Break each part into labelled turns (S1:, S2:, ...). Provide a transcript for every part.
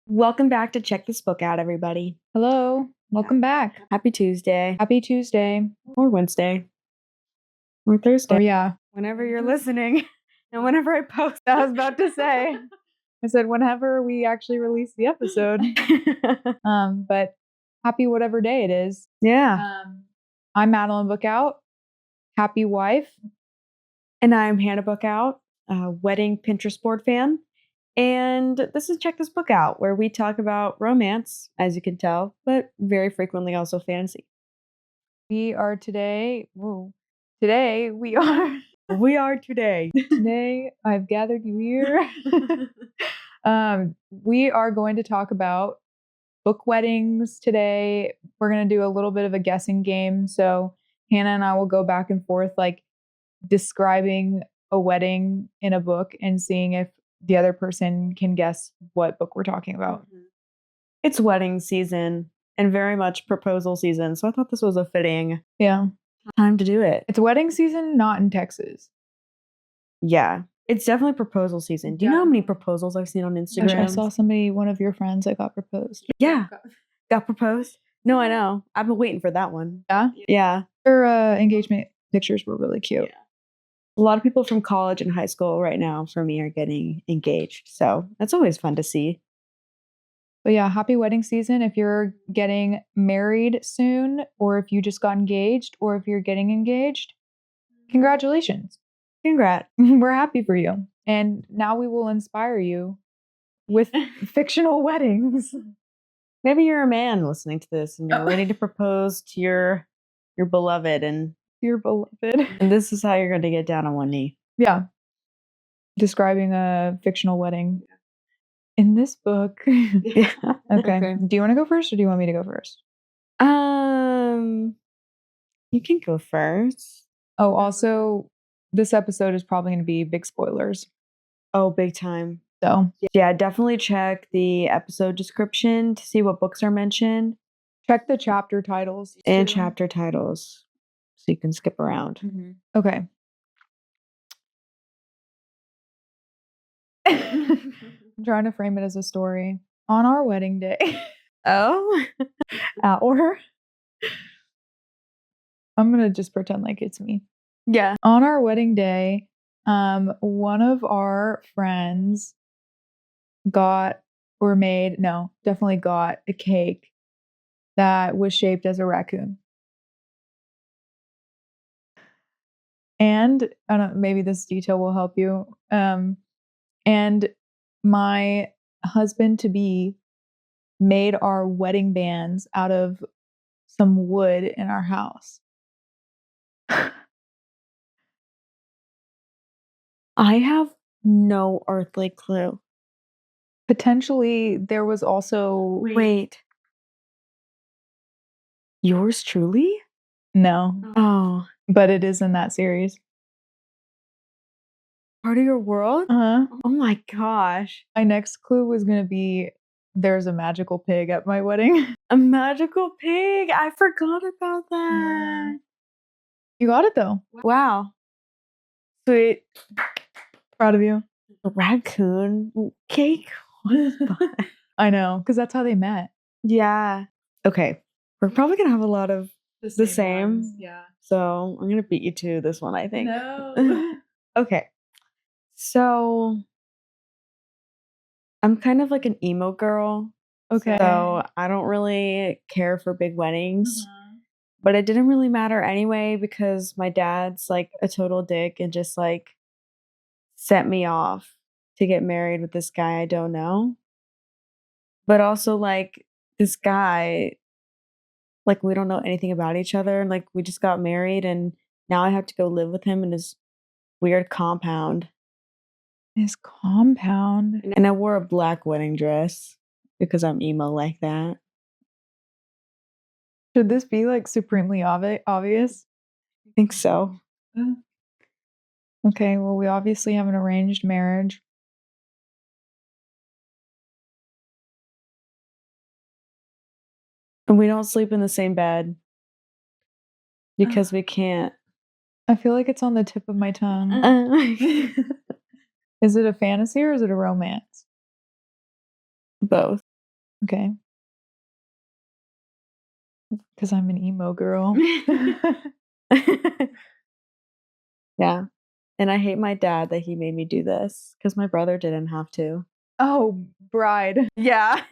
S1: Welcome back to Check This Book Out, everybody.
S2: Hello. Welcome back.
S1: Happy Tuesday.
S2: Happy Tuesday.
S1: Or Wednesday. Or Thursday.
S2: Or yeah.
S1: Whenever you're listening. And whenever I post.
S2: I was about to say. I said whenever we actually release the episode. But happy whatever day it is.
S1: Yeah.
S2: I'm Madeline Bookout. Happy wife.
S1: And I'm Hannah Bookout, a wedding Pinterest board fan. And this is Check This Book Out, where we talk about romance, as you can tell, but very frequently also fantasy.
S2: We are today. Whoa. Today we are.
S1: We are today.
S2: Today I've gathered you here. We are going to talk about book weddings today. We're going to do a little bit of a guessing game. So Hannah and I will go back and forth, like describing a wedding in a book and seeing if the other person can guess what book we're talking about.
S1: It's wedding season and very much proposal season. So I thought this was a fitting time to do it.
S2: It's wedding season, not in Texas.
S1: Yeah, it's definitely proposal season. Do you know how many proposals I've seen on Instagram?
S2: I saw one of your friends that got proposed.
S1: Yeah, got proposed. No, I know. I've been waiting for that one.
S2: Yeah?
S1: Yeah.
S2: Her engagement pictures were really cute.
S1: Yeah. A lot of people from college and high school right now for me are getting engaged. So that's always fun to see.
S2: But yeah, happy wedding season. If you're getting married soon, or if you just got engaged, or if you're getting engaged, congratulations.
S1: Congrats.
S2: We're happy for you. And now we will inspire you with fictional weddings.
S1: Maybe you're a man listening to this and you're ready to propose to your beloved and this is how you're going to get down on one knee.
S2: Yeah. Describing a fictional wedding. In this book.
S1: Yeah.
S2: Okay. Do you want to go first or do you want me to go first?
S1: You can go first.
S2: Oh, also, this episode is probably going to be big spoilers.
S1: Oh, big time.
S2: So,
S1: yeah, definitely check the episode description to see what books are mentioned.
S2: Check the chapter titles.
S1: And chapter titles. So you can skip around.
S2: Mm-hmm. Okay. I'm trying to frame it as a story. On our wedding day.
S1: Oh?
S2: I'm going to just pretend like it's me.
S1: Yeah.
S2: On our wedding day, one of our friends definitely got a cake that was shaped as a raccoon. And I don't know, maybe this detail will help you. And my husband-to-be made our wedding bands out of some wood in our house.
S1: I have no earthly clue.
S2: Potentially, there was also...
S1: Wait. Yours truly?
S2: No.
S1: Oh.
S2: But it is in that series.
S1: Part of your world?
S2: Uh-huh.
S1: Oh my gosh.
S2: My next clue was going to be there's a magical pig at my wedding.
S1: A magical pig? I forgot about that.
S2: Yeah. You got it though.
S1: Wow.
S2: Sweet. Proud of you.
S1: A raccoon cake?
S2: I know, because that's how they met.
S1: Yeah. Okay. We're probably going to have a lot of the same.
S2: Ones. Yeah.
S1: So I'm going to beat you to this one, I think.
S2: No.
S1: Okay. So I'm kind of like an emo girl.
S2: Okay.
S1: So I don't really care for big weddings. But it didn't really matter anyway because my dad's like a total dick and just like sent me off to get married with this guy I don't know. But also like this guy, like we don't know anything about each other. And like we just got married and now I have to go live with him in his weird compound.
S2: His compound?
S1: And I wore a black wedding dress because I'm emo like that.
S2: Should this be like supremely obvious?
S1: I think so.
S2: Okay, well, we obviously have an arranged marriage.
S1: And we don't sleep in the same bed because we can't.
S2: I feel like it's on the tip of my tongue. Is it a fantasy or is it a romance?
S1: Both.
S2: Okay. Because I'm an emo girl.
S1: Yeah. And I hate my dad that he made me do this because my brother didn't have to.
S2: Oh, bride.
S1: Yeah.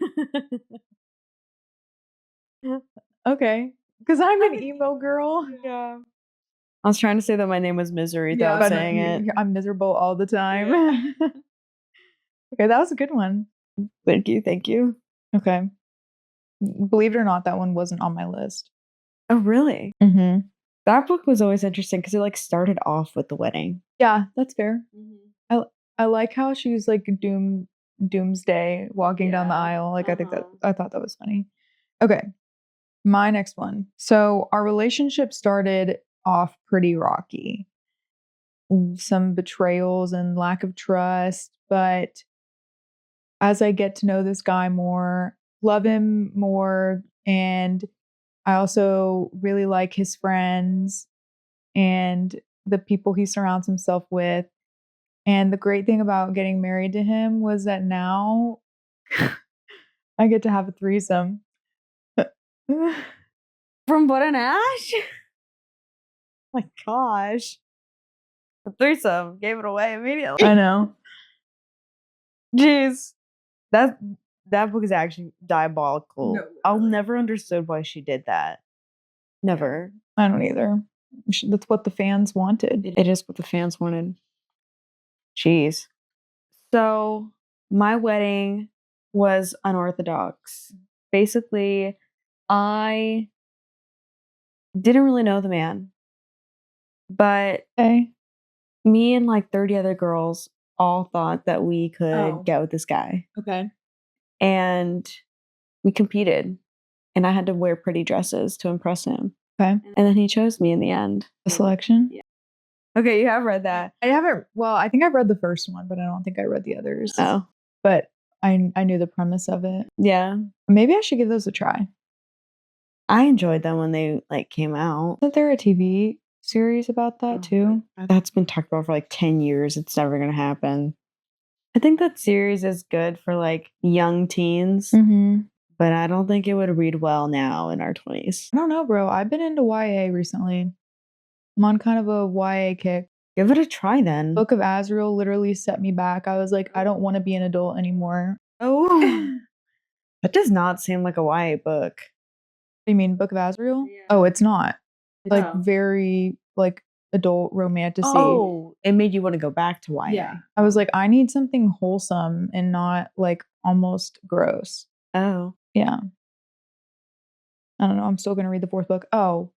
S2: Okay. Because I'm an emo girl.
S1: Yeah. I was trying to say that my name was Misery
S2: Yeah,
S1: without saying it.
S2: I'm miserable all the time.
S1: Yeah.
S2: Okay, that was a good one.
S1: Thank you. Thank you.
S2: Okay. Believe it or not, that one wasn't on my list.
S1: Oh, really?
S2: Mm-hmm.
S1: That book was always interesting because it like started off with the wedding.
S2: Yeah, that's fair. Mm-hmm. I like how she was like doomsday walking down the aisle. Like I thought that was funny. Okay. My next one. So our relationship started off pretty rocky. Some betrayals and lack of trust, but as I get to know this guy more, love him more, and I also really like his friends and the people he surrounds himself with. And the great thing about getting married to him was that now I get to have a threesome.
S1: From Butt and Ash? My gosh. A threesome. Gave it away immediately.
S2: I know.
S1: Jeez. That book is actually diabolical.
S2: No,
S1: I'll never understood why she did that. Never.
S2: I don't either. That's what the fans wanted.
S1: It is what the fans wanted. Jeez. So my wedding was unorthodox. Basically, I didn't really know the man, but
S2: Okay.
S1: me and like 30 other girls all thought that we could get with this guy.
S2: Okay.
S1: And we competed, and I had to wear pretty dresses to impress him.
S2: Okay.
S1: And then he chose me in the end.
S2: The selection?
S1: Yeah. Okay, you have read that.
S2: I haven't. Well, I think I've read the first one, but I don't think I read the others.
S1: Oh.
S2: But I knew the premise of it.
S1: Yeah.
S2: Maybe I should give those a try.
S1: I enjoyed them when they like came out.
S2: Isn't there a TV series about that too?
S1: That's been talked about for like 10 years. It's never going to happen. I think that series is good for like young teens, but I don't think it would read well now in our 20s.
S2: I don't know, bro. I've been into YA recently. I'm on kind of a YA kick.
S1: Give it a try then.
S2: Book of Azrael literally set me back. I was like, I don't want to be an adult anymore.
S1: Oh, that does not seem like a YA book.
S2: What do you mean, Book of Azrael? Yeah. Oh, it's not. Like very like adult romantasy.
S1: Oh, it made you want to go back to YA.
S2: Yeah. I was like, I need something wholesome and not like almost gross.
S1: Oh.
S2: Yeah. I don't know. I'm still going to read the fourth book. Oh,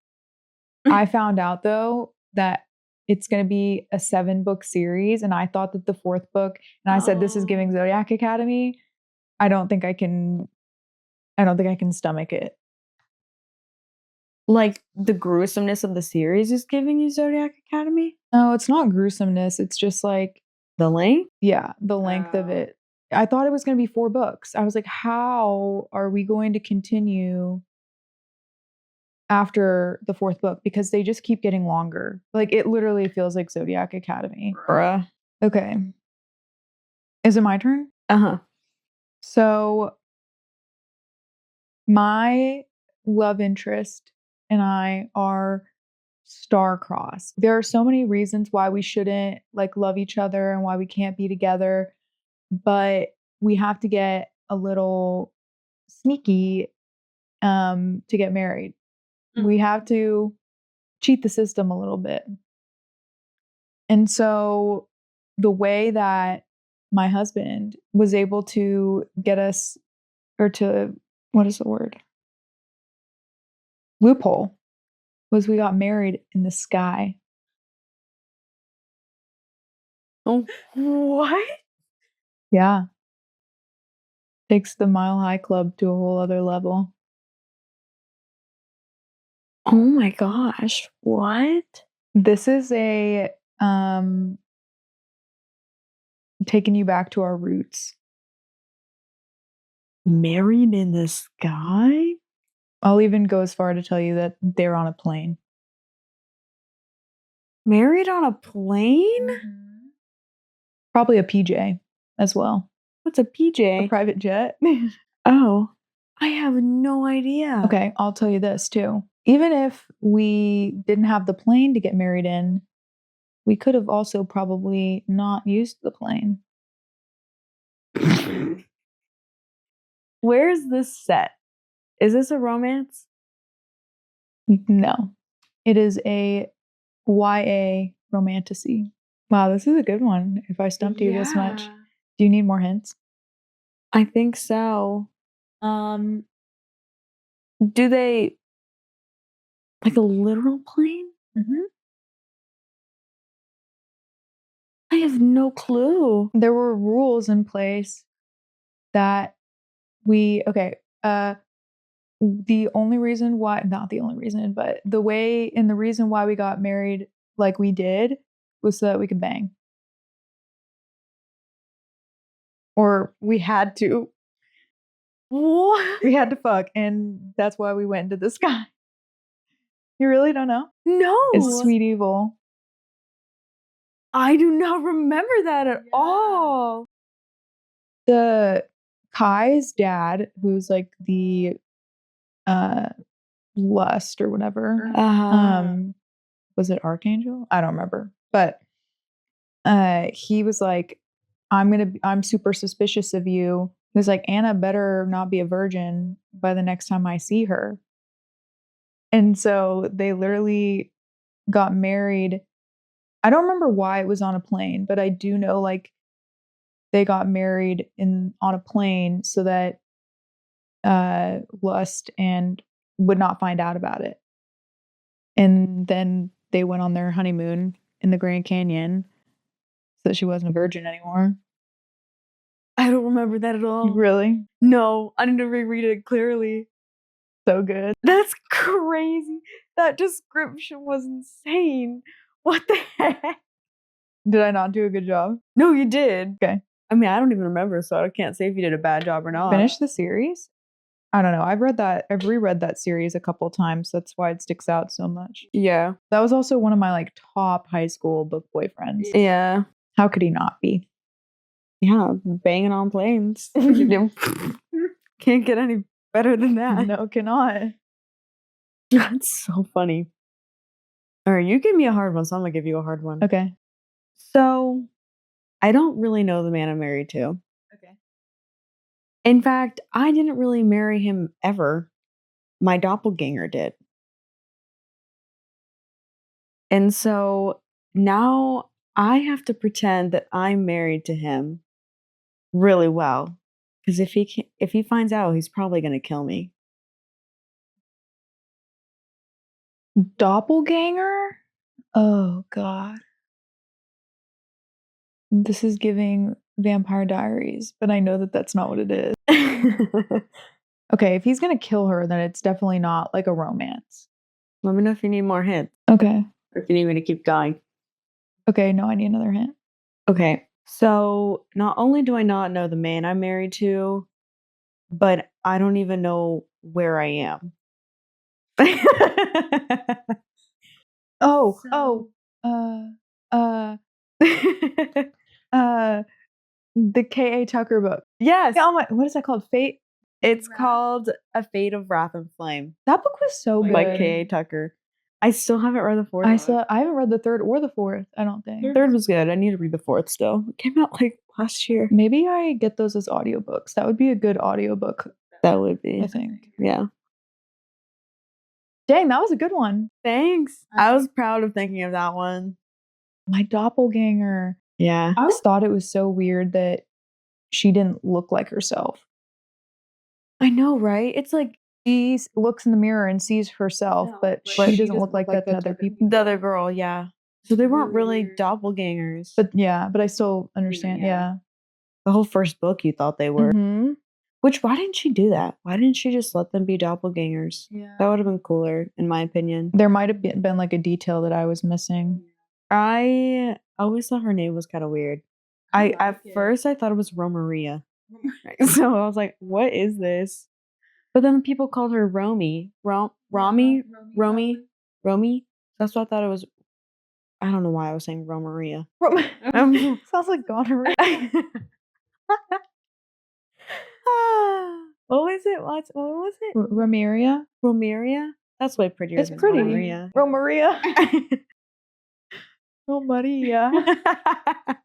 S2: I found out though that it's going to be a 7-book series. And I thought that the fourth book, and I said, this is giving Zodiac Academy. I don't think I can stomach it.
S1: Like the gruesomeness of the series is giving you Zodiac Academy?
S2: No, it's not gruesomeness. It's just like
S1: the length?
S2: Yeah, the length of it. I thought it was going to be 4 books. I was like, how are we going to continue after the 4th book? Because they just keep getting longer. Like it literally feels like Zodiac Academy.
S1: Bruh.
S2: Okay. Is it my turn?
S1: Uh-huh.
S2: So my love interest and I are star-crossed. There are so many reasons why we shouldn't like love each other and why we can't be together, but we have to get a little sneaky to get married. We have to cheat the system a little bit. And so the way that my husband was able to get us, or to, what is the word? Loophole, was we got married in the sky.
S1: Oh, what?
S2: Yeah. Takes the Mile High Club to a whole other level.
S1: Oh my gosh. What?
S2: This is a taking you back to our roots.
S1: Married in the sky?
S2: I'll even go as far to tell you that they're on a plane.
S1: Married on a plane?
S2: Probably a PJ as well.
S1: What's a PJ?
S2: A private jet.
S1: Oh. I have no idea.
S2: Okay, I'll tell you this too. Even if we didn't have the plane to get married in, we could have also probably not used the plane.
S1: Where's this set? Is this a romance?
S2: No. It is a YA romantasy. Wow, this is a good one. If I stumped you this much. Do you need more hints?
S1: I think so. Do they like a literal plane?
S2: Mm-hmm.
S1: I have no clue.
S2: There were rules in place that the only reason why, not the only reason, but the reason why we got married like we did was so that we could bang. Or we had to.
S1: What?
S2: We had to fuck, and that's why we went into the sky. You really don't know?
S1: No.
S2: It's Sweet Evil.
S1: I do not remember that at all.
S2: The Kai's dad, who's like the lust or whatever. Was it Archangel? I don't remember. But he was like, I'm super suspicious of you. He was like, Anna better not be a virgin by the next time I see her. And so they literally got married. I don't remember why it was on a plane, but I do know like they got married on a plane so that Lust and would not find out about it. And then they went on their honeymoon in the Grand Canyon so that she wasn't a virgin anymore.
S1: I don't remember that at all.
S2: Really?
S1: No, I need to reread it clearly.
S2: So good.
S1: That's crazy. That description was insane. What the heck?
S2: Did I not do a good job?
S1: No, you did.
S2: Okay.
S1: I mean, I don't even remember, so I can't say if you did a bad job or not.
S2: Finish the series? I don't know. I've reread that series a couple times. That's why it sticks out so much.
S1: Yeah.
S2: That was also one of my like top high school book boyfriends.
S1: Yeah.
S2: How could he not be?
S1: Yeah, banging on planes. Can't get any better than that.
S2: No, cannot.
S1: That's so funny. All right, you give me a hard one, so I'm gonna give you a hard one.
S2: Okay.
S1: So, I don't really know the man I'm married to.
S2: Okay.
S1: In fact, I didn't really marry him ever. My doppelganger did. And so now I have to pretend that I'm married to him really well. Because if he finds out, he's probably going to kill me.
S2: Doppelganger? Oh, God. This is giving Vampire Diaries, but I know that that's not what it is. Okay, if he's going to kill her, then it's definitely not like a romance.
S1: Let me know if you need more hints.
S2: Okay.
S1: Or if you need me to keep going.
S2: Okay, no, I need another hint.
S1: Okay, so not only do I not know the man I'm married to, but I don't even know where I am.
S2: The K.A. Tucker book.
S1: Yes.
S2: Oh my, what is that called? Fate?
S1: It's called A Fate of Wrath and Flame.
S2: That book was so good.
S1: By K.A. Tucker. I still haven't read the fourth.
S2: I haven't read the third or the fourth, I don't think.
S1: The third was good. I need to read the fourth still. It came out like last year.
S2: Maybe I get those as audiobooks. That would be a good audiobook.
S1: That would be.
S2: I think.
S1: Yeah.
S2: Dang, that was a good one.
S1: Thanks. I was proud of thinking of that one.
S2: My doppelganger.
S1: Yeah.
S2: I always thought it was so weird that she didn't look like herself.
S1: I know, right? It's like
S2: she looks in the mirror and sees herself, but she doesn't look like that to other people.
S1: The other girl, yeah. So they weren't really doppelgangers.
S2: But yeah, but I still understand. Yeah.
S1: The whole first book you thought they were.
S2: Mm-hmm.
S1: Which, why didn't she do that? Why didn't she just let them be doppelgangers? Yeah. That would have been cooler, in my opinion.
S2: There might have been like a detail that I was missing.
S1: I always thought her name was kind of weird. At first I thought it was Romaria. So I was like, what is this? But then people called her Romy. Romy. That's what I thought it was. I don't know why I was saying Romaria.
S2: Sounds like gonorrhea.
S1: What is it? What was it?
S2: Romeria?
S1: Romeria? That's way prettier
S2: It's
S1: than
S2: pretty.
S1: Romeria.
S2: Romeria. Romeria.
S1: I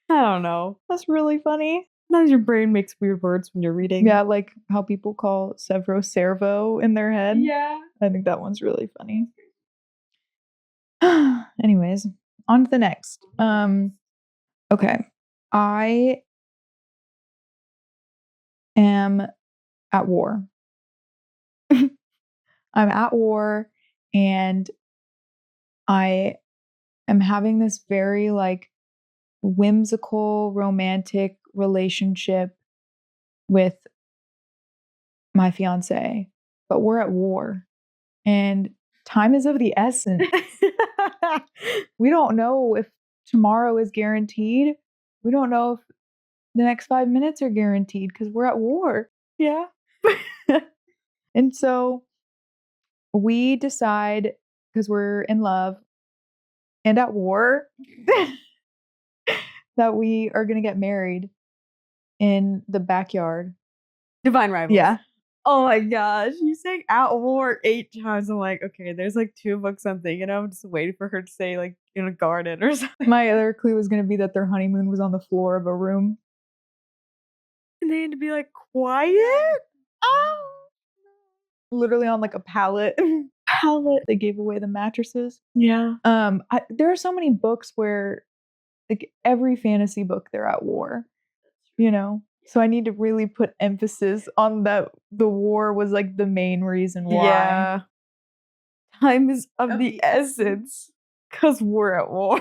S1: don't know.
S2: That's really funny.
S1: Sometimes your brain makes weird words when you're reading.
S2: Yeah, like how people call Severo Servo in their head.
S1: Yeah.
S2: I think that one's really funny. Anyways, on to the next. Okay. I am at war. I'm at war and I am having this very like whimsical romantic relationship with my fiance, but we're at war and time is of the essence. We don't know if tomorrow is guaranteed. We don't know if the next 5 minutes are guaranteed because we're at war.
S1: Yeah.
S2: And so we decide, because we're in love and at war, that we are going to get married in the backyard.
S1: Divine Rivals.
S2: Yeah.
S1: Oh my gosh. You saying at war 8 times. I'm like, okay, there's like 2 books I'm thinking of. I'm just waiting for her to say like in a garden or something.
S2: My other clue was going to be that their honeymoon was on the floor of a room.
S1: And they had to be like, quiet? Oh.
S2: Literally on like a pallet. They gave away the mattresses.
S1: Yeah.
S2: There are so many books where like every fantasy book they're at war, you know? So I need to really put emphasis on that the war was like the main reason why.
S1: Yeah. Time is of the essence because we're at war.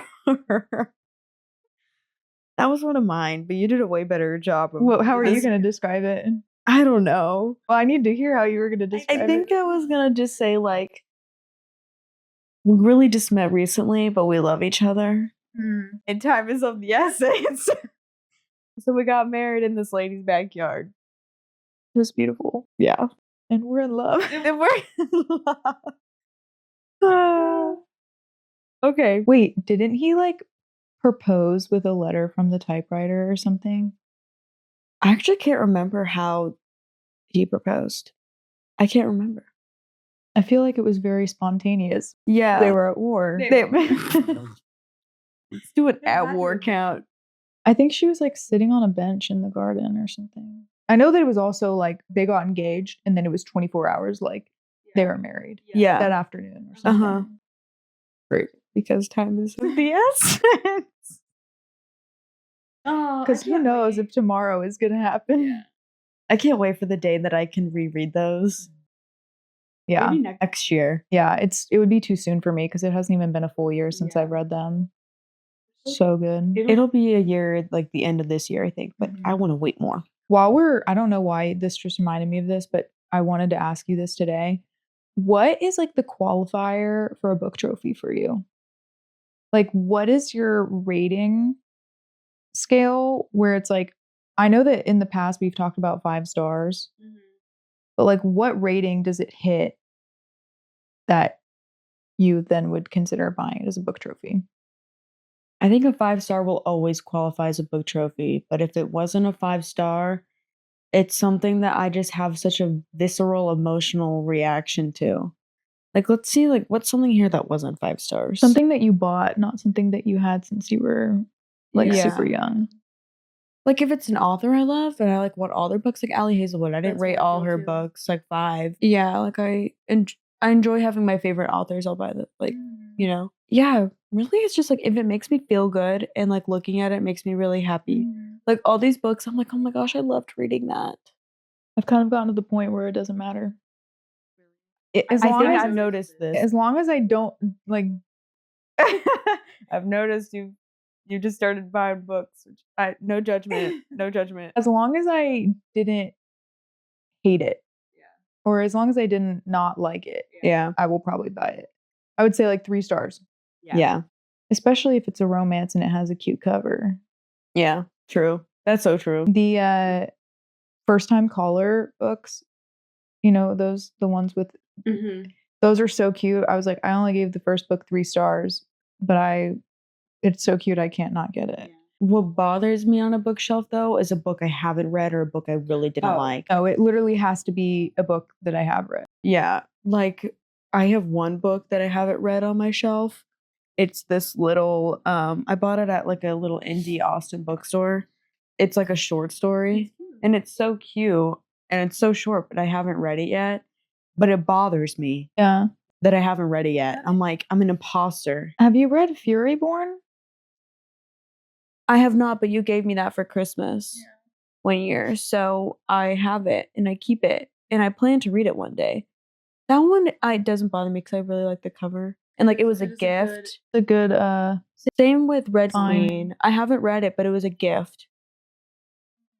S1: That was one of mine, but you did a way better job of
S2: Well, how are you going to describe it?
S1: I don't know.
S2: Well, I need to hear how you were going to describe it.
S1: I think I was going to just say like we really just met recently, but we love each other. And time is of the essence. So we got married in this lady's backyard.
S2: It was beautiful.
S1: Yeah.
S2: And we're in love.
S1: And we're in love. Okay.
S2: Wait, didn't he like propose with a letter from the typewriter or something?
S1: I actually can't remember how he proposed. I can't remember.
S2: I feel like it was very spontaneous.
S1: Yeah.
S2: They were at war.
S1: Let's do an at war count.
S2: I think she was like sitting on a bench in the garden or something. I know that it was also like they got engaged and then it was 24 hours like they were married.
S1: Yeah.
S2: That afternoon or something.
S1: Great. Because time is of the essence.
S2: Because who knows if tomorrow is going to happen.
S1: Yeah. I can't wait for the day that I can reread those.
S2: Yeah.
S1: Maybe next year.
S2: Yeah, it would be too soon for me because it hasn't even been a full year since I've read them. So good.
S1: It'll be a year, like the end of this year, I think, but I want to wait more.
S2: I don't know why this just reminded me of this, but I wanted to ask you this today. What is like the qualifier for a book trophy for you? Like, what is your rating scale where it's like, I know that in the past we've talked about 5 stars, but like what rating does it hit that you then would consider buying it as a book trophy?
S1: I think a 5-star will always qualify as a book trophy, but if it wasn't a 5-star, it's something that I just have such a visceral emotional reaction to. Like, let's see, like, what's something here that wasn't 5 stars?
S2: Something that you bought, not something that you had since you were like super young.
S1: Like if it's an author I love and I like what all their books, like Allie Hazelwood, I didn't rate all her books like 5. Yeah, like I enjoy having my favorite authors. I'll buy the you know. Yeah, really, it's just like if it makes me feel good and like looking at it makes me really happy. Like all these books, I'm like, oh my gosh, I loved reading that.
S2: I've kind of gotten to the point where it doesn't matter.
S1: I've noticed this.
S2: As long as I don't like,
S1: I've noticed you just started buying books. No judgment, no judgment.
S2: As long as I didn't hate it, or as long as I didn't not like it, I will probably buy it. I would say like 3 stars.
S1: Yeah.
S2: Especially if it's a romance and it has a cute cover.
S1: Yeah, true. That's so true.
S2: The first time caller books, you know, the ones with those are so cute. I was like, I only gave the first book 3 stars, but it's so cute I can't not get it.
S1: What bothers me on a bookshelf, though, is a book I haven't read or a book I really didn't like.
S2: Oh, it literally has to be a book that I have read.
S1: Yeah, like I have one book that I haven't read on my shelf. It's this little I bought it at like a little indie Austin bookstore. It's like a short story and it's so cute and it's so short, but I haven't read it yet. But it bothers me
S2: Yeah.
S1: that I haven't read it yet. I'm like, I'm an imposter.
S2: Have you read Furyborn?
S1: I have not, but you gave me that for Christmas one year. So I have it and I keep it and I plan to read it one day. That one it doesn't bother me because I really like the cover. And like it was a gift.
S2: A good
S1: Same with Red
S2: Fine.
S1: Queen. I haven't read it, but it was a gift.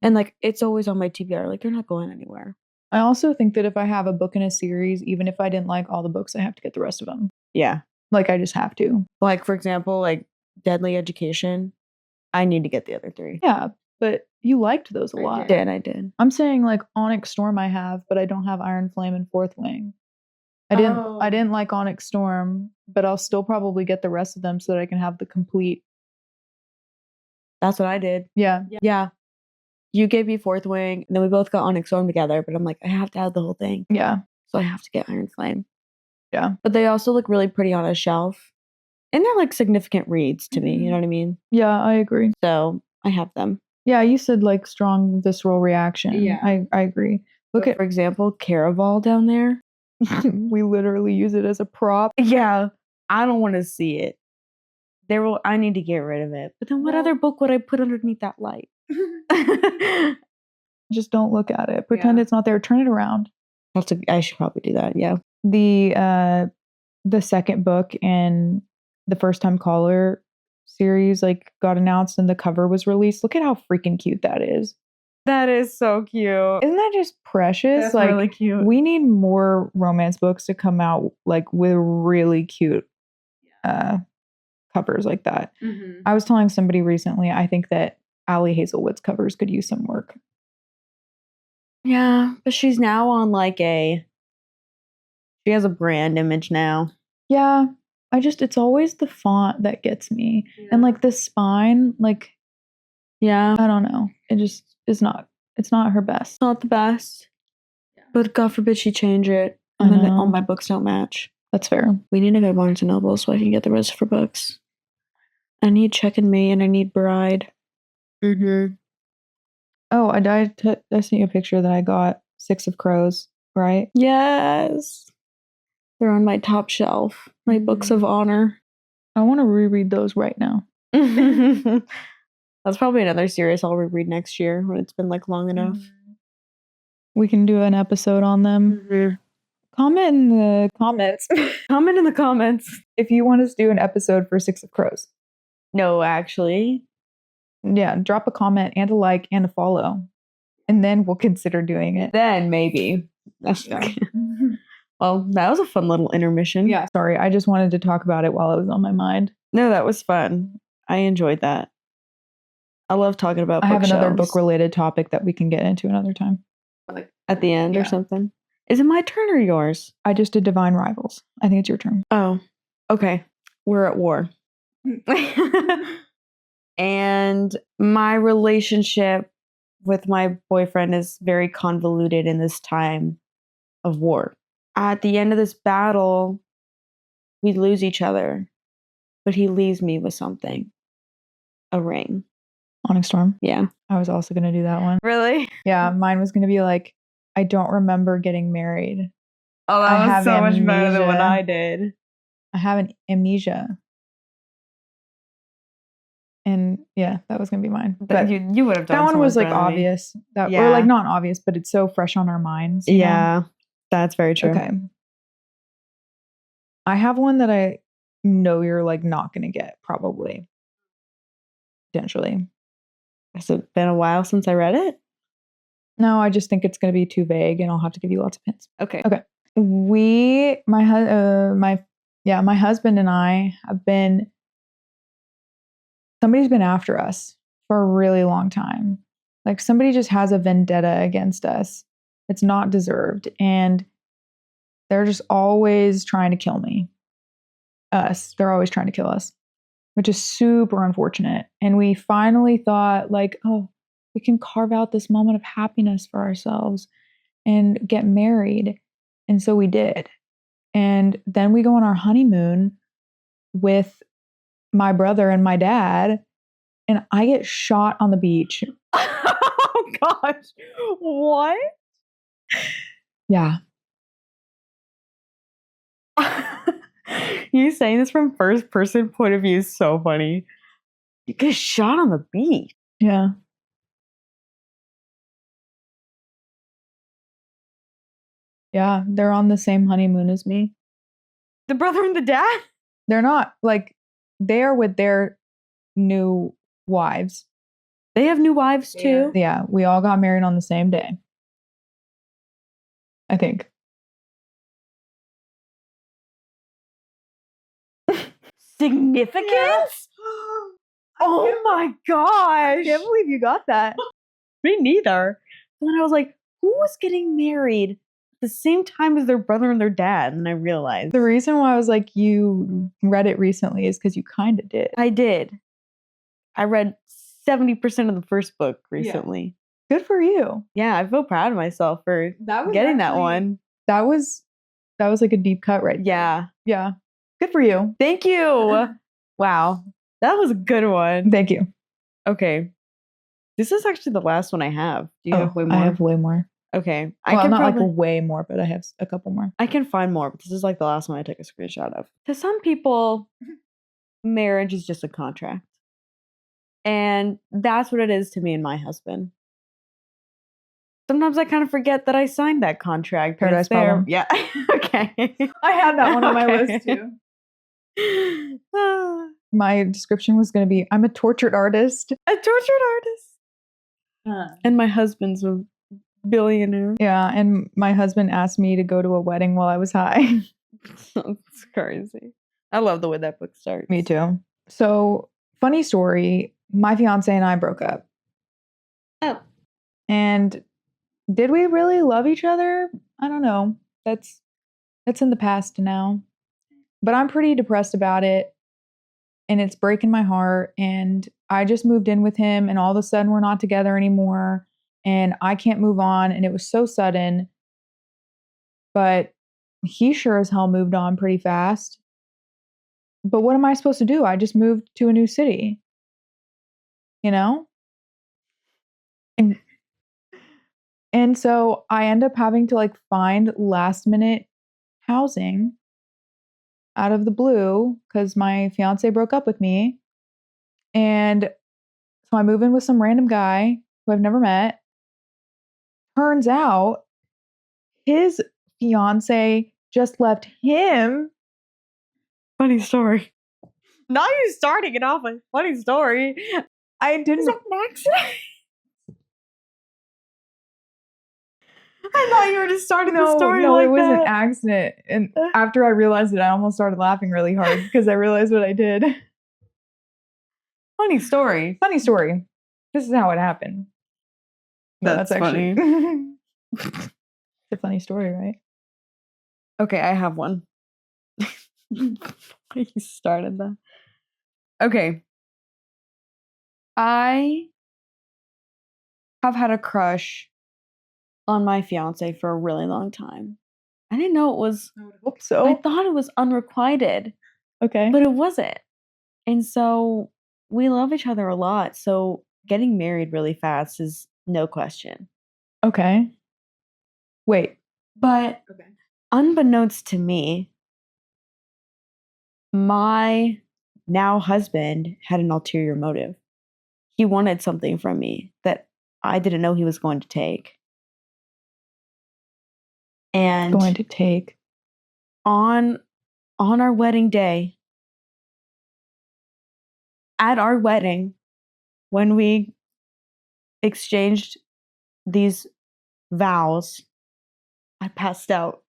S1: And like it's always on my TBR. Like they're not going anywhere.
S2: I also think that if I have a book in a series, even if I didn't like all the books, I have to get the rest of them.
S1: Yeah.
S2: Like I just have to.
S1: Like for example, like Deadly Education. I need to get the other 3.
S2: Yeah, but you liked those a lot.
S1: I did.
S2: I'm saying like Onyx Storm I have, but I don't have Iron Flame and Fourth Wing. I didn't like Onyx Storm, but I'll still probably get the rest of them so that I can have the complete.
S1: That's what I did.
S2: Yeah.
S1: Yeah. You gave me Fourth Wing, and then we both got Onyx Storm together, but I'm like, I have to have the whole thing.
S2: Yeah.
S1: So I have to get Iron Flame.
S2: Yeah.
S1: But they also look really pretty on a shelf. And they're like significant reads to me, you know what I mean?
S2: Yeah, I agree.
S1: So I have them.
S2: Yeah, you said like strong visceral reaction.
S1: Yeah.
S2: I agree. Look at,
S1: for example, Caraval down there.
S2: we literally use it as a prop.
S1: Yeah. I don't want to see it. I need to get rid of it. But then what other book would I put underneath that light?
S2: Just don't look at it. Pretend it's not there. Turn it around.
S1: I should probably do that. Yeah.
S2: The second book in the First Time Caller series like got announced and the cover was released. Look at how freaking cute that is.
S1: That is so cute.
S2: Isn't that just precious?
S1: That's
S2: like
S1: really cute.
S2: We need more romance books to come out like with really cute covers like that.
S1: Mm-hmm.
S2: I was telling somebody recently, I think that Allie Hazelwood's covers could use some work.
S1: Yeah, but she's now on like she has a brand image now.
S2: Yeah, it's always the font that gets me. Yeah. And like the spine, like,
S1: yeah,
S2: I don't know. It just is not, it's not her best.
S1: Not the best. Yeah. But God forbid she change it. And then all my books don't match.
S2: That's fair.
S1: We need to go to Barnes & Noble so I can get the rest of her books. I need Check and Me and I need Bride. Mm-hmm.
S2: Oh, I sent you a picture that I got 6 of Crows, right?
S1: Yes. They're on my top shelf. My books of honor.
S2: I want to reread those right now.
S1: That's probably another series I'll reread next year when it's been like long enough.
S2: We can do an episode on them.
S1: Mm-hmm.
S2: Comment in the comments.
S1: Comment in the comments
S2: if you want us to do an episode for 6 of Crows.
S1: No, actually.
S2: Yeah, drop a comment and a like and a follow. And then we'll consider doing it.
S1: Then maybe. Well, that was a fun little intermission.
S2: Yeah, sorry. I just wanted to talk about it while it was on my mind.
S1: No, that was fun. I enjoyed that. I love talking about bookshelves.
S2: I have another book-related topic that we can get into another time.
S1: Like at the end or something. Is it my turn or yours?
S2: I just did Divine Rivals. I think it's your turn.
S1: Oh, okay. We're at war. And my relationship with my boyfriend is very convoluted in this time of war. At the end of this battle, we lose each other, but he leaves me with something. A ring.
S2: Onyx Storm?
S1: Yeah.
S2: I was also going to do that one.
S1: Really?
S2: Yeah, mine was going to be like, I don't remember getting married.
S1: Oh, that was so much better than what I did.
S2: I have an amnesia. And yeah, that was gonna be mine. But
S1: you would have done
S2: that one was like obvious. Or like not obvious, but it's so fresh on our minds.
S1: Yeah, that's very true.
S2: Okay. I have one that I know you're like not gonna get, probably. Potentially.
S1: Has it been a while since I read it?
S2: No, I just think it's gonna be too vague and I'll have to give you lots of hints.
S1: Okay.
S2: Okay. My husband and I have been, somebody's been after us for a really long time. Like somebody just has a vendetta against us. It's not deserved. And they're just always trying to kill me. Us. They're always trying to kill us. which is super unfortunate. And we finally thought, like, oh, we can carve out this moment of happiness for ourselves and get married. And so we did. And then we go on our honeymoon with my brother and my dad, and I get shot on the beach.
S1: Oh gosh. What?
S2: Yeah.
S1: You saying this from first person point of view is so funny. You get shot on the beach.
S2: Yeah. Yeah, they're on the same honeymoon as me.
S1: The brother and the dad?
S2: They're not, like, they are with their new wives.
S1: They have new wives too?
S2: Yeah, we all got married on the same day. I think.
S1: Significance? Oh my gosh.
S2: I can't believe you got that.
S1: Me neither. And I was like, who was getting married at the same time as their brother and their dad? And I realized.
S2: The reason why I was like, you read it recently is because you kind of did.
S1: I did. I read 70% of the first book recently.
S2: Yeah. Good for you.
S1: Yeah, I feel proud of myself for getting that one.
S2: That was like a deep cut right there.
S1: Yeah.
S2: Yeah. Good for you.
S1: Thank you. Wow. That was a good one.
S2: Thank you.
S1: Okay. This is actually the last one I have. Do you have way more?
S2: I have way more.
S1: Okay.
S2: Well, I can not like way more, but I have a couple more.
S1: I can find more, but this is like the last one I took a screenshot of. To some people, marriage is just a contract. And that's what it is to me and my husband. Sometimes I kind of forget that I signed that contract.
S2: Paradise Problem.
S1: Yeah. Okay.
S2: I had that one on my list too. My description was going to be, I'm a tortured artist.
S1: A tortured artist. And my husband's a billionaire.
S2: Yeah, and my husband asked me to go to a wedding while I was high.
S1: That's crazy. I love the way that book starts.
S2: Me too. So, funny story, my fiance and I broke up.
S1: Oh.
S2: And did we really love each other? I don't know. That's in the past now. But I'm pretty depressed about it. And it's breaking my heart. And I just moved in with him, and all of a sudden we're not together anymore. And I can't move on. And it was so sudden. But he sure as hell moved on pretty fast. But what am I supposed to do? I just moved to a new city. You know? And so I end up having to like find last minute housing out of the blue because my fiance broke up with me. And so I move in with some random guy who I've never met. Turns out his fiance just left him.
S1: Funny story. Now you're starting it off with funny story.
S2: I didn't.
S1: Is that an accident? I thought you were just starting the story
S2: No,
S1: like
S2: it was
S1: that.
S2: an accident. And after I realized it, I almost started laughing really hard because I realized what I did.
S1: Funny story.
S2: Funny story. This is how it happened. No,
S1: That's
S2: actually
S1: funny.
S2: It's a funny story, right?
S1: Okay, I have one. You started that. Okay. I have had a crush on my fiance for a really long time. I didn't know it was.
S2: I would hope so.
S1: I thought it was unrequited.
S2: Okay.
S1: But it wasn't. And so we love each other a lot. So getting married really fast is no question.
S2: Okay. Wait.
S1: But unbeknownst to me, my now husband had an ulterior motive. He wanted something from me that I didn't know he was going to take. And
S2: Going to take
S1: on our wedding day, at our wedding, when we exchanged these vows, I passed out.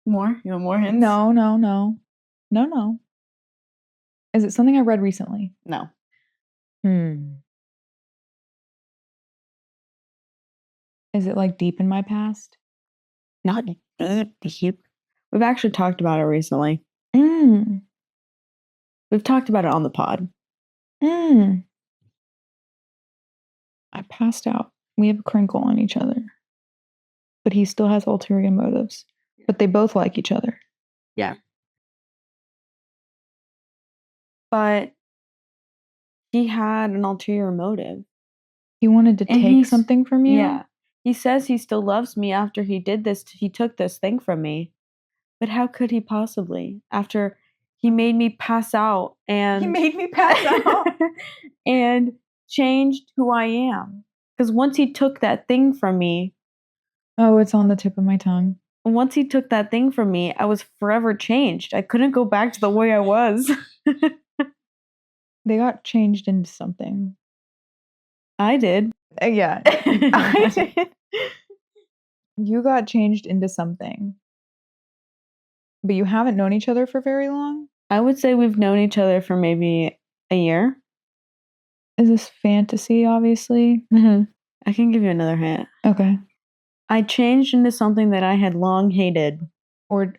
S1: More? You want more hints?
S2: No. Is it something I read recently?
S1: No.
S2: Is it like deep in my past?
S1: Not deep. We've actually talked about it recently.
S2: Mm.
S1: We've talked about it on the pod.
S2: Mm. I passed out. We have a crinkle on each other. But he still has ulterior motives. But they both like each other.
S1: Yeah. But he had an ulterior motive.
S2: He wanted to take something from you?
S1: Yeah. He says he still loves me after he did this. He took this thing from me. But how could he possibly? After he made me pass out and...
S2: He made me pass out?
S1: and changed who I am. Because once he took that thing from me...
S2: Oh, it's on the tip of my tongue.
S1: Once he took that thing from me, I was forever changed. I couldn't go back to the way I was.
S2: They got changed into something.
S1: I did.
S2: Yeah. I did. You got changed into something. But you haven't known each other for very long?
S1: I would say we've known each other for maybe a year.
S2: Is this fantasy, obviously?
S1: Mm-hmm. I can give you another hint.
S2: Okay.
S1: I changed into something that I had long hated.
S2: Or,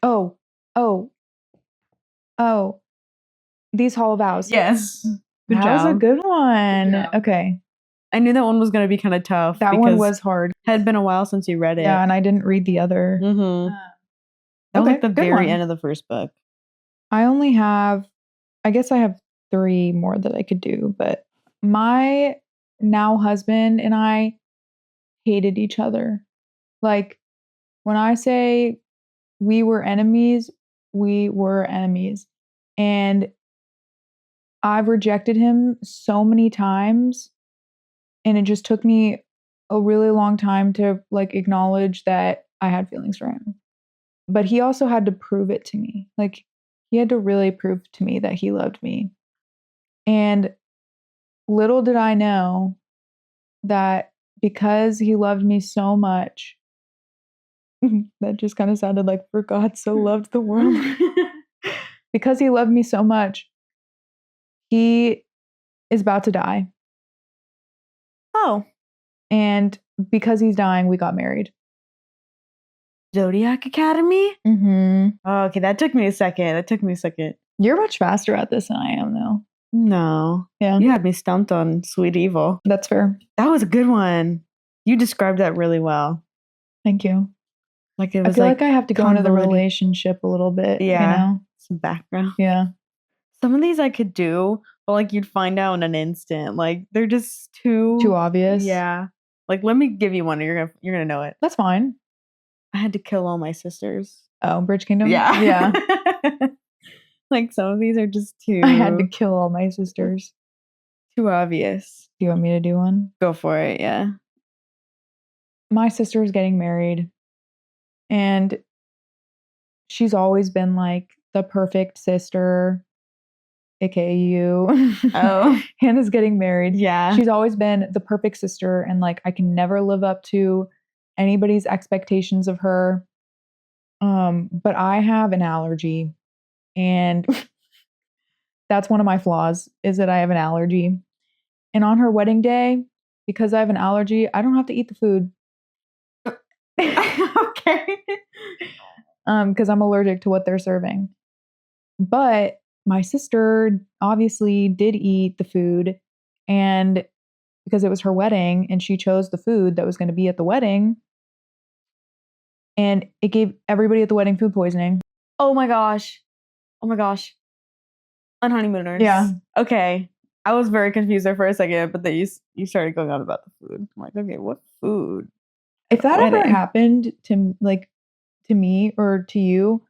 S2: these Hall of Vows.
S1: Yes. Good
S2: that
S1: job.
S2: was a good one. Okay.
S1: I knew that one was going to be kind of tough.
S2: That one was hard.
S1: It had been a while since you read it.
S2: Yeah, and I didn't read the other.
S1: Mm-hmm. That was like the very end of the first book.
S2: I only have, I guess I have 3 more that I could do, but my now husband and I hated each other. Like, when I say we were enemies, we were enemies. And I've rejected him so many times, and it just took me a really long time to like acknowledge that I had feelings for him. But he also had to prove it to me. Like, he had to really prove to me that he loved me. And little did I know that because he loved me so much, that just kind of sounded like, for God so loved the world. Because he loved me so much, he is about to die.
S1: Oh.
S2: And because he's dying, we got married.
S1: Zodiac Academy?
S2: Mm-hmm.
S1: Oh, okay, that took me a second.
S2: You're much faster at this than I am, though.
S1: No.
S2: Yeah.
S1: You had me stumped on Sweet Evil.
S2: That's fair.
S1: That was a good one. You described that really well.
S2: Thank you.
S1: Like, it was
S2: I feel like I have to go into the relationship a little bit.
S1: Yeah.
S2: You know?
S1: Some background.
S2: Yeah.
S1: Some of these I could do, but like you'd find out in an instant. Like, they're just too
S2: obvious.
S1: Yeah. Like, let me give you one. You're gonna know it.
S2: That's fine.
S1: I had to kill all my sisters.
S2: Oh, Bridge Kingdom?
S1: Yeah.
S2: Yeah.
S1: Like, some of these are just too...
S2: I had to kill all my sisters.
S1: Too obvious.
S2: Do you want me to do one?
S1: Go for it, yeah.
S2: My sister is getting married. And she's always been like the perfect sister, aka you.
S1: Oh.
S2: Hannah's getting married.
S1: Yeah.
S2: She's always been the perfect sister, and like I can never live up to anybody's expectations of her. But I have an allergy, and that's one of my flaws, is that I have an allergy. And on her wedding day, because I have an allergy, I don't have to eat the food.
S1: Okay.
S2: Because I'm allergic to what they're serving. But my sister obviously did eat the food, and because it was her wedding and she chose the food that was going to be at the wedding, and it gave everybody at the wedding food poisoning.
S1: Oh my gosh. Unhoneymooners.
S2: Yeah.
S1: Okay. I was very confused there for a second, but then you started going on about the food. I'm like, okay, what food?
S2: If that ever happened to me or to you,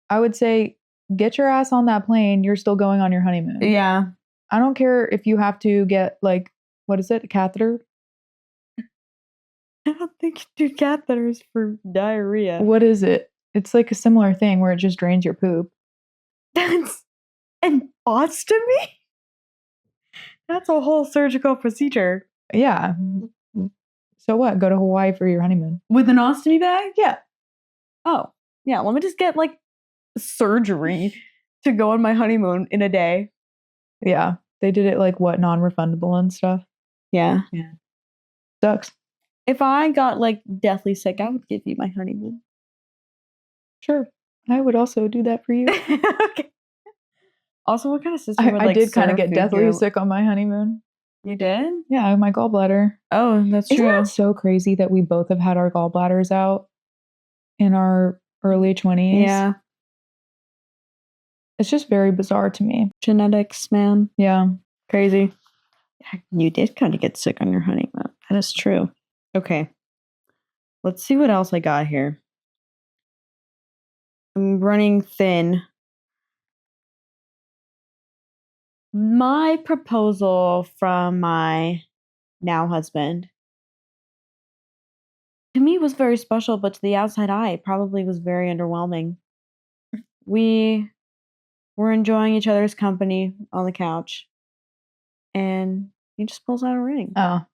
S2: I would say, get your ass on that plane. You're still going on your honeymoon.
S1: Yeah.
S2: I don't care if you have to get, like, what is it? A catheter?
S1: I don't think you do catheters for diarrhea.
S2: What is it? It's like a similar thing where it just drains your poop.
S1: That's an ostomy? That's a whole surgical procedure.
S2: Yeah. So what? Go to Hawaii for your honeymoon.
S1: With an ostomy bag?
S2: Yeah.
S1: Oh, yeah. Let me just get like surgery to go on my honeymoon in a day.
S2: Yeah. They did it like what, non-refundable and stuff?
S1: Yeah.
S2: Yeah. Sucks.
S1: If I got like deathly sick, I would give you my honeymoon.
S2: Sure. I would also do that for you.
S1: Okay. Also, what kind of sister would
S2: I
S1: like
S2: did kind of
S1: serve
S2: get
S1: food
S2: deathly
S1: your-
S2: sick on my honeymoon.
S1: You did?
S2: Yeah, my gallbladder.
S1: Oh, that's
S2: Isn't
S1: true.
S2: that so crazy that we both have had our gallbladders out in our early 20s?
S1: Yeah.
S2: It's just very bizarre to me.
S1: Genetics, man.
S2: Yeah.
S1: Crazy. You did kind of get sick on your honeymoon. That is true. Okay. Let's see what else I got here. I'm running thin. My proposal from my now husband to me was very special, but to the outside eye, it probably was very underwhelming. We were enjoying each other's company on the couch, and he just pulls out a ring.
S2: Oh,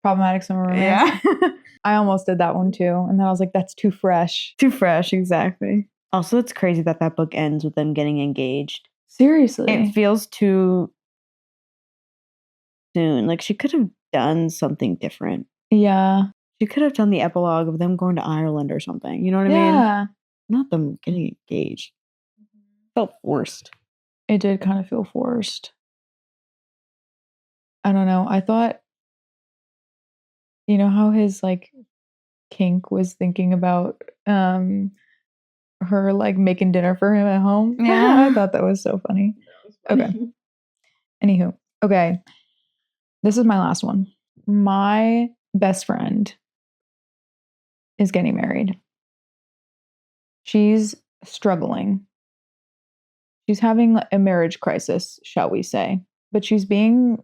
S2: problematic summer romance.
S1: Yeah.
S2: I almost did that one too. And then I was like, that's too fresh.
S1: Too fresh, exactly. Also, it's crazy that that book ends with them getting engaged.
S2: Seriously.
S1: It feels too soon. Like, she could have done something different.
S2: Yeah.
S1: She could have done the epilogue of them going to Ireland or something. You know what I mean?
S2: Yeah.
S1: Not them getting engaged. Felt forced.
S2: It did kind of feel forced. I don't know. I thought, you know how his like kink was thinking about her like making dinner for him at home?
S1: Yeah.
S2: I thought that was so funny. Okay. Anywho. Okay. This is my last one. My best friend is getting married. She's struggling. She's having a marriage crisis, shall we say. But she's being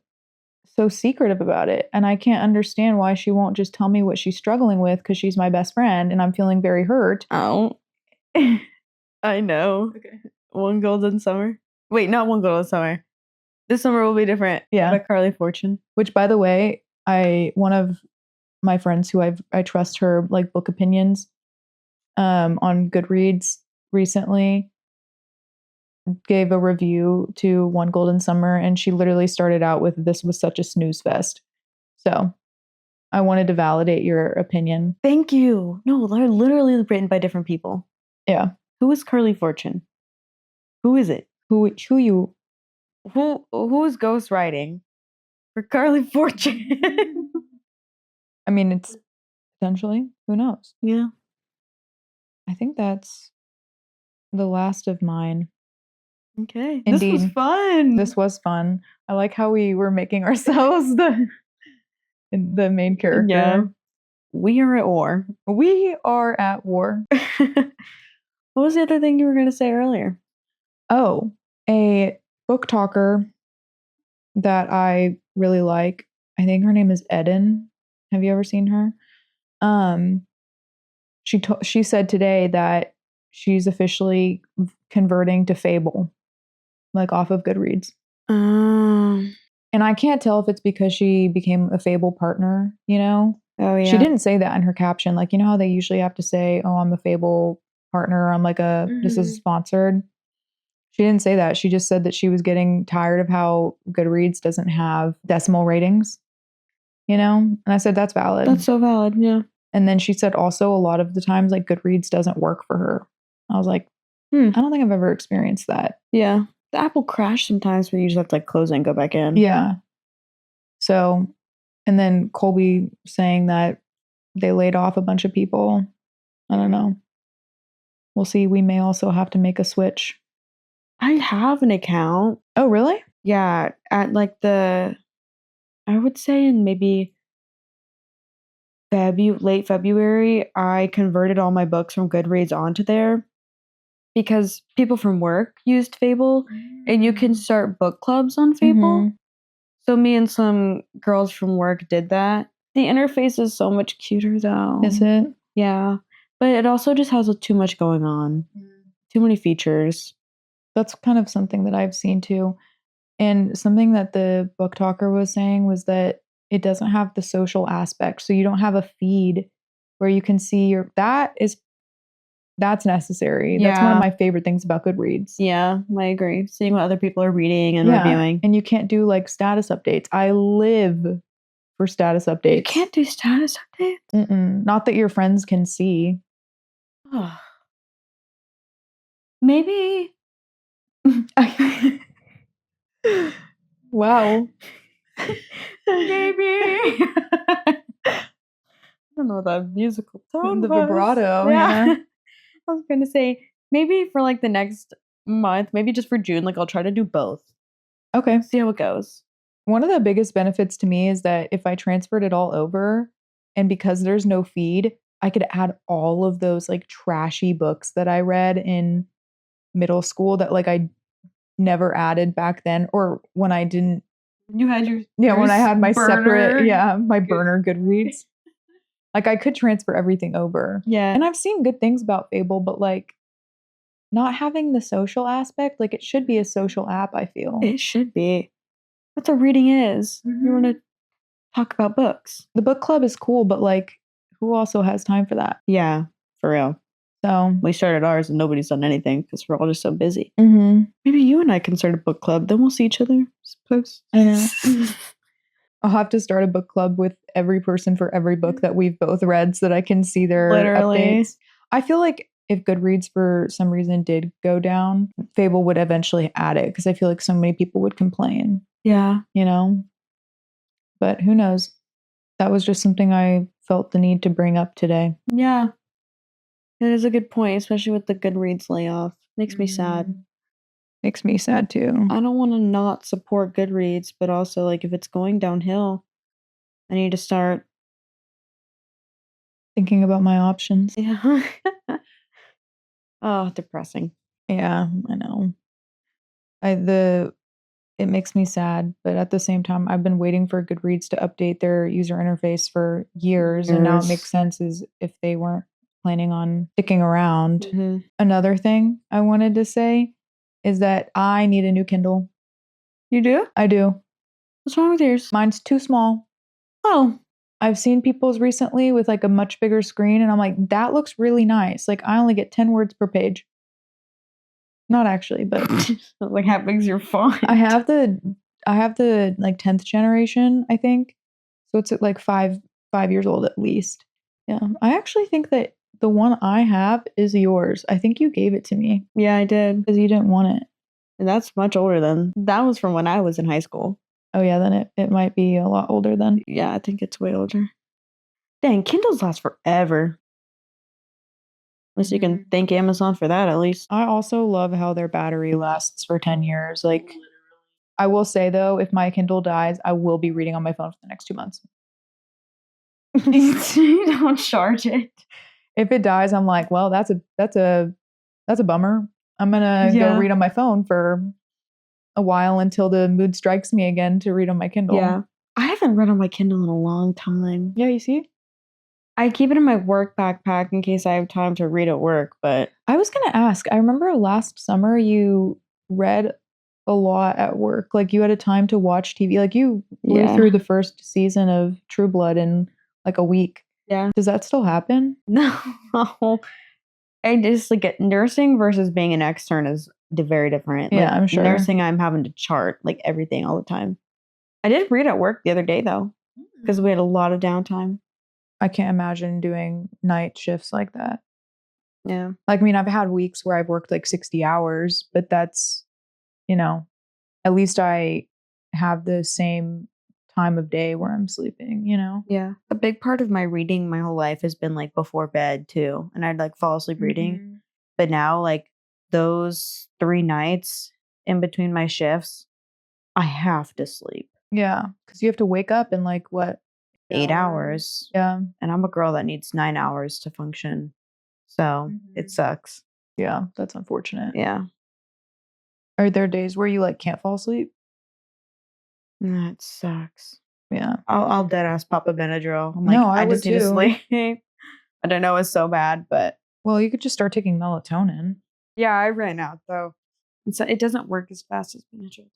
S2: so secretive about it. And I can't understand why she won't just tell me what she's struggling with because she's my best friend and I'm feeling very hurt.
S1: Oh. I know.
S2: Okay.
S1: One Golden Summer. Wait, not One Golden Summer. This summer will be different.
S2: Yeah.
S1: By Carley Fortune.
S2: Which, by the way, one of my friends who I trust her like book opinions on Goodreads recently gave a review to One Golden Summer, and she literally started out with, "This was such a snooze fest." So I wanted to validate your opinion.
S1: Thank you. No, they're literally written by different people.
S2: Yeah.
S1: Who is Carley Fortune? Who is it?
S2: Who you?
S1: Who is ghostwriting for Carley Fortune?
S2: I mean, it's potentially, who knows?
S1: Yeah.
S2: I think that's the last of mine.
S1: Okay.
S2: Indeed.
S1: This was fun.
S2: This was fun. I like how we were making ourselves the main character.
S1: Yeah. We are at war.
S2: We are at war.
S1: What was the other thing you were going to say earlier?
S2: Oh, a book talker that I really like. I think her name is Eden. Have you ever seen her? She said today that she's officially converting to fable, like off of Goodreads. And I can't tell if it's because she became a fable partner, you know?
S1: Oh, yeah.
S2: She didn't say that in her caption. Like, you know how they usually have to say, "Oh, I'm a fable partner. I'm like this is sponsored." She didn't say that. She just said that she was getting tired of how Goodreads doesn't have decimal ratings, you know? And I said, that's valid.
S1: That's so valid, yeah.
S2: And then she said also a lot of the times, like, Goodreads doesn't work for her. I was like, I don't think I've ever experienced that.
S1: Yeah. The app will crash sometimes when you just have to like close it and go back in.
S2: Yeah. So, and then Colby saying that they laid off a bunch of people. I don't know. We'll see. We may also have to make a switch.
S1: I have an account.
S2: Oh, really?
S1: Yeah. At like I would say in maybe late February, I converted all my books from Goodreads onto there because people from work used Fable and you can start book clubs on Fable. So me and some girls from work did that. The interface is so much cuter though.
S2: Is it?
S1: Yeah. But it also just has too much going on. Too many features.
S2: That's kind of something that I've seen too. And something that the book talker was saying was that it doesn't have the social aspect. So you don't have a feed where you can see that's necessary. That's one of my favorite things about Goodreads.
S1: Yeah, I agree. Seeing what other people are reading and reviewing.
S2: And you can't do like status updates. I live for status updates.
S1: You can't do status updates?
S2: Not that your friends can see.
S1: Maybe.
S2: Wow.
S1: Maybe. I don't know that musical tone.
S2: The vibrato. Yeah.
S1: I was gonna say maybe for like the next month, maybe just for June, like I'll try to do both.
S2: Okay.
S1: See how it goes.
S2: One of the biggest benefits to me is that if I transferred it all over, and because there's no feed, I could add all of those like trashy books that I read in middle school that like I never added back then, or when I didn't.
S1: You had your
S2: when I had my
S1: burner.
S2: separate my burner Goodreads. Like I could transfer everything over.
S1: Yeah.
S2: And I've seen good things about Fable, but like not having the social aspect, like it should be a social app, I feel.
S1: It should be. That's what reading is. You want to talk about books.
S2: The book club is cool, but like who also has time for that?
S1: Yeah, for real.
S2: So
S1: we started ours and nobody's done anything because we're all just so busy. Maybe you and I can start a book club. Then we'll see each other. Suppose.
S2: I know. I'll have to start a book club with every person for every book that we've both read so that I can see their updates. I feel like if Goodreads for some reason did go down, Fable would eventually add it because I feel like so many people would complain.
S1: Yeah.
S2: You know? But who knows? That was just something I felt the need to bring up today.
S1: Yeah. It is a good point, especially with the Goodreads layoff. Makes me sad.
S2: Makes me sad too.
S1: I don't want to not support Goodreads, but also like if it's going downhill, I need to start
S2: thinking about my options.
S1: Yeah. Oh, depressing.
S2: Yeah, I know. It makes me sad, but at the same time, I've been waiting for Goodreads to update their user interface for years, and now it makes sense as if they weren't planning on sticking around. Another thing I wanted to say is that I need a new Kindle.
S1: You do?
S2: I do.
S1: What's wrong with yours?
S2: Mine's too small.
S1: Oh.
S2: I've seen people's recently with like a much bigger screen, and I'm like, that looks really nice. Like I only get 10 words per page. Not actually, but
S1: like how big's your font?
S2: I have the like 10th generation, I think. So it's at like 5 years old at least. Yeah. I actually think that the one I have is yours. I think you gave it to me.
S1: Yeah, I did.
S2: Because you didn't want it.
S1: And that's much older than that was from when I was in high school.
S2: Oh yeah, then it might be a lot older then.
S1: Yeah, I think it's way older. Dang, Kindles last forever. Unless you can thank Amazon for that, at least.
S2: I also love how their battery lasts for 10 years. Like, I will say, though, if my Kindle dies, I will be reading on my phone for the next 2 months.
S1: You don't charge it.
S2: If it dies, I'm like, well, that's a bummer. I'm going to go read on my phone for a while until the mood strikes me again to read on my Kindle.
S1: Yeah. I haven't read on my Kindle in a long time.
S2: Yeah, you see?
S1: I keep it in my work backpack in case I have time to read at work, but
S2: I was going to ask, I remember last summer you read a lot at work. Like you had a time to watch TV. Like you blew through the first season of True Blood in like a week.
S1: Yeah.
S2: Does that still happen?
S1: No. I just like nursing versus being an extern is very different.
S2: Yeah,
S1: like,
S2: I'm sure.
S1: Nursing, I'm having to chart like everything all the time. I did read at work the other day though, because we had a lot of downtime.
S2: I can't imagine doing night shifts like that.
S1: Yeah.
S2: Like, I mean, I've had weeks where I've worked like 60 hours, but that's, you know, at least I have the same time of day where I'm sleeping, you know?
S1: Yeah. A big part of my reading my whole life has been like before bed too. And I'd like fall asleep reading. But now, like those 3 nights in between my shifts, I have to sleep.
S2: Yeah. Because you have to wake up in like what?
S1: 8 hours.
S2: Yeah.
S1: And I'm a girl that needs 9 hours to function. So it sucks.
S2: Yeah. That's unfortunate.
S1: Yeah.
S2: Are there days where you like can't fall asleep?
S1: That sucks.
S2: Yeah.
S1: I'll dead ass pop a Benadryl. I'm like,
S2: No,
S1: I
S2: would
S1: just need to
S2: too.
S1: sleep. I don't know it's so bad, but
S2: Well, you could just start taking melatonin.
S1: yeah, I ran out though. So it doesn't work as fast as Benadryl.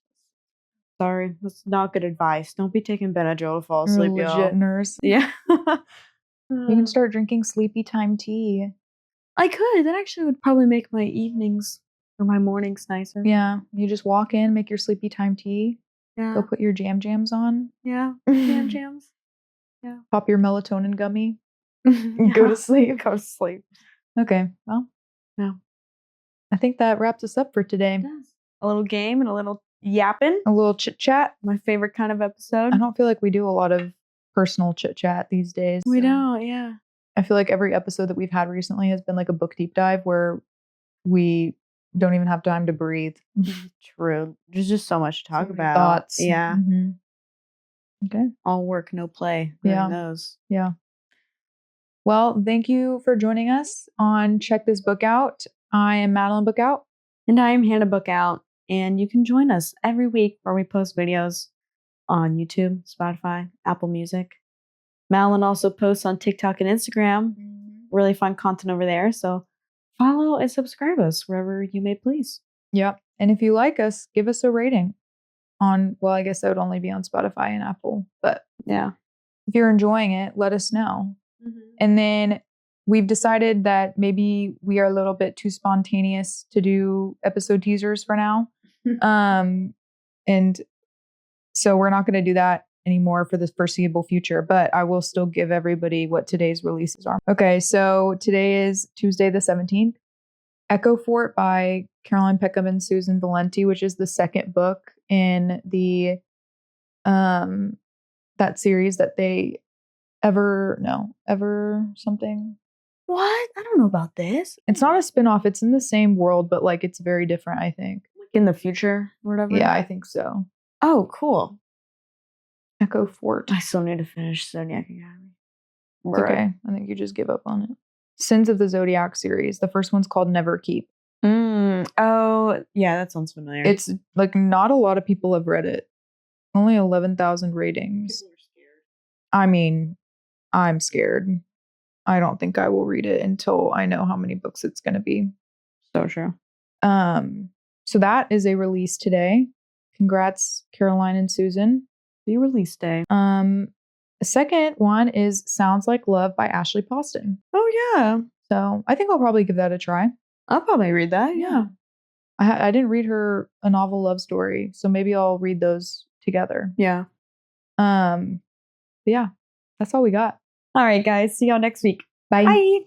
S1: Sorry, that's not good advice. Don't be taking Benadryl to fall asleep,
S2: You're a
S1: y'all.
S2: legit nurse.
S1: Yeah.
S2: You can start drinking sleepy time tea.
S1: I could. That actually would probably make my evenings or my mornings nicer.
S2: Yeah. You just walk in, make your sleepy time tea.
S1: Yeah.
S2: Go put your jams on.
S1: Yeah. Jams. Yeah.
S2: Pop your melatonin gummy.
S1: Yeah.
S2: Go to sleep.
S1: Go to sleep.
S2: Okay. Well,
S1: Yeah.
S2: I think that wraps us up for today.
S1: A little game and a little yapping.
S2: A little chit chat.
S1: My favorite kind of episode.
S2: I don't feel like we do a lot of personal chit chat these days.
S1: We don't, yeah.
S2: I feel like every episode that we've had recently has been like a book deep dive where we don't even have time to breathe.
S1: True. There's just so much to talk about.
S2: Thoughts.
S1: Yeah.
S2: Mm-hmm. Okay.
S1: All work, no play.
S2: Yeah.
S1: Knows.
S2: Yeah. Well, thank you for joining us on Check This Book Out. I am Madeline Bookout.
S1: And I am Hannah Bookout. And you can join us every week where we post videos on YouTube, Spotify, Apple Music. Madeline also posts on TikTok and Instagram. Really fun content over there. So follow and subscribe us wherever you may please.
S2: Yep. And if you like us, give us a rating on, well, I guess that would only be on Spotify and Apple. But
S1: yeah,
S2: if you're enjoying it, let us know.
S1: Mm-hmm.
S2: And then we've decided that maybe we are a little bit too spontaneous to do episode teasers for now. And so we're not going to do that anymore for the foreseeable future, but I will still give everybody what today's releases are. Okay, so today is Tuesday the 17th. Echo Fort by Caroline Peckham and Susanne Valenti, which is the second book in the that series that they ever something.
S1: What? I don't know about this.
S2: It's not a spin-off, it's in the same world, but like it's very different, I think.
S1: Like in the future or whatever?
S2: Yeah, I think so.
S1: Oh, cool.
S2: Echo Fort.
S1: I still need to finish Zodiac Academy.
S2: It's okay. I think you just give up on it. Sins of the Zodiac series. The first one's called Never Keep.
S1: Oh, yeah, that sounds familiar.
S2: It's like not a lot of people have read it. Only 11,000 ratings.
S1: People are scared.
S2: I mean, I'm scared. I don't think I will read it until I know how many books it's going to be.
S1: So true.
S2: So that is a release today. Congrats, Caroline and Susan.
S1: The release day.
S2: The second one is Sounds Like Love by Ashley Poston.
S1: Oh, yeah.
S2: So I think I'll probably give that a try.
S1: I'll probably read that. Yeah.
S2: I didn't read her a novel love story, so maybe I'll read those together.
S1: Yeah.
S2: Yeah, that's all we got.
S1: All right, guys. See y'all next week.
S2: Bye.
S1: Bye.